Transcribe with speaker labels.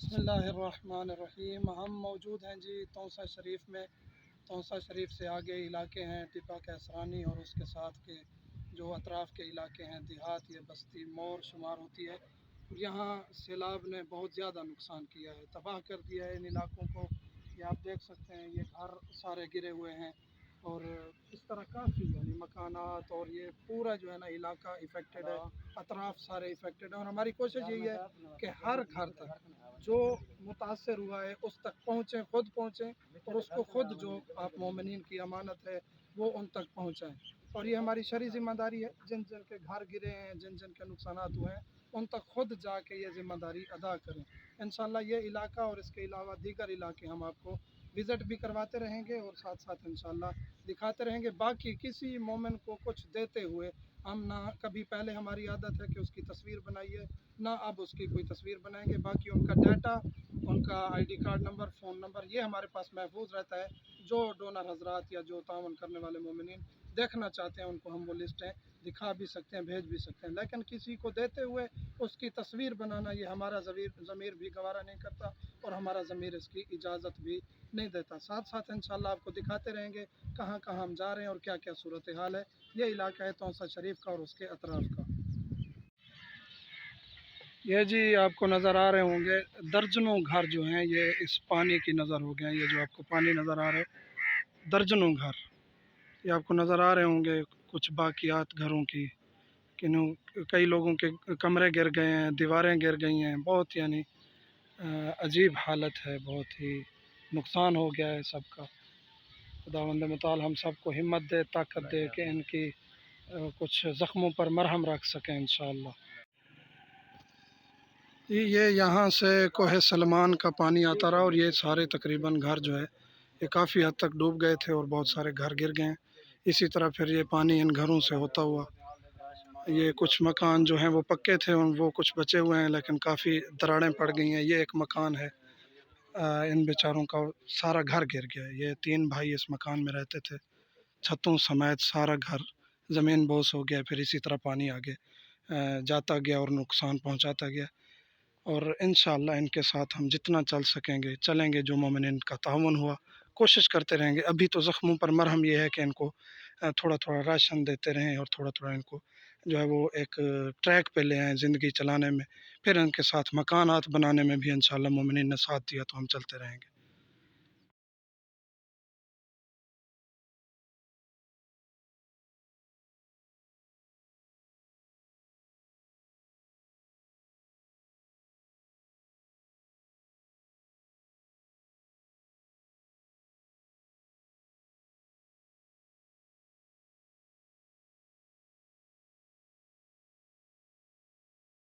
Speaker 1: بسم اللہ الرحمن الرحیم۔ ہم موجود ہیں جی توسہ شریف میں۔ توسہ شریف سے آگے علاقے ہیں ٹپا کیسرانی اور اس کے ساتھ کے جو اطراف کے علاقے ہیں دیہات، یہ بستی مور شمار ہوتی ہے۔ یہاں سیلاب نے بہت زیادہ نقصان کیا ہے، تباہ کر دیا ہے ان علاقوں کو۔ یہ آپ دیکھ سکتے ہیں، یہ گھر سارے گرے ہوئے ہیں اور اس طرح کافی مکانات، اور یہ پورا جو ہے نا علاقہ افیکٹڈ ہے، اطراف سارے افیکٹڈ ہیں۔ اور ہماری کوشش یہی ہے کہ ہر گھر تک جو متاثر ہوا ہے اس تک پہنچیں، خود پہنچیں، اور اس کو خود جو آپ مومنین کی امانت ہے وہ ان تک پہنچائیں۔ اور یہ ہماری شرعی ذمہ داری ہے، جن جن کے گھر گرے ہیں، جن جن کے نقصانات ہوئے ہیں، ان تک خود جا کے یہ ذمہ داری ادا کریں۔ انشاءاللہ یہ علاقہ اور اس کے علاوہ دیگر علاقے ہم آپ کو وزٹ بھی کرواتے رہیں گے اور ساتھ ساتھ انشاءاللہ دکھاتے رہیں گے۔ باقی کسی مومن کو کچھ دیتے ہوئے ہم نہ کبھی، پہلے ہماری عادت ہے کہ اس کی تصویر بنائیے، نہ اب اس کی کوئی تصویر بنائیں گے۔ باقی ان کا ڈیٹا، ان کا I D card number, phone number, یہ ہمارے پاس محفوظ رہتا ہے۔ جو ڈونر حضرات یا جو تعاون کرنے والے مومنین دیکھنا چاہتے ہیں ان کو ہم وہ لسٹیں دکھا بھی سکتے ہیں، بھیج بھی سکتے ہیں، لیکن کسی کو دیتے ہوئے اس کی تصویر بنانا یہ ہمارا ضمیر بھی گوارا نہیں کرتا اور ہمارا ضمیر اس کی اجازت بھی نہیں دیتا۔ ساتھ ساتھ انشاءاللہ آپ کو دکھاتے رہیں گے کہاں کہاں ہم جا رہے ہیں اور کیا کیا صورتحال ہے۔ یہ علاقہ ہے توسہ شریف کا اور اس کے اطراف کا۔ یہ جی آپ کو نظر آ رہے ہوں گے درجنوں گھر جو ہیں یہ اس پانی کی نظر ہو گئے ہیں۔ یہ جو آپ کو پانی نظر آ رہے درجنوں گھر، یہ آپ کو نظر آ رہے ہوں گے کچھ باقیات گھروں کی، کئی لوگوں کے کمرے گر گئے ہیں، دیواریں گر گئی ہیں، بہت عجیب حالت ہے، بہت ہی نقصان ہو گیا ہے سب کا۔ خداوند متعال ہم سب کو ہمت دے، طاقت دے کہ ان کی کچھ زخموں پر مرہم رکھ سکیں انشاءاللہ۔ یہ یہاں سے کوہ سلمان کا پانی آتا رہا اور یہ سارے تقریباً گھر جو ہے یہ کافی حد تک ڈوب گئے تھے اور بہت سارے گھر گر گئے ہیں۔ اسی طرح پھر یہ پانی ان گھروں سے ہوتا ہوا، یہ کچھ مکان جو ہیں وہ پکے تھے، وہ کچھ بچے ہوئے ہیں لیکن کافی دراڑیں پڑ گئی ہیں۔ یہ ایک مکان ہے، ان بیچاروں کا سارا گھر گر گیا ہے۔ یہ 3 بھائی اس مکان میں رہتے تھے، چھتوں سمیت سارا گھر زمین بوس ہو گیا۔ پھر اسی طرح پانی آگے جاتا گیا اور نقصان پہنچاتا گیا، اور انشاءاللہ ان کے ساتھ ہم جتنا چل سکیں گے چلیں گے۔ جو مومنین کا تعاون ہوا کوشش کرتے رہیں گے۔ ابھی تو زخموں پر مرہم یہ ہے کہ ان کو تھوڑا تھوڑا راشن دیتے رہیں اور تھوڑا تھوڑا ان کو جو ہے وہ ایک ٹریک پہ لے آئیں زندگی چلانے میں۔ پھر ان کے ساتھ مکانات بنانے میں بھی انشاءاللہ مومنین نے ساتھ دیا تو ہم چلتے رہیں گے۔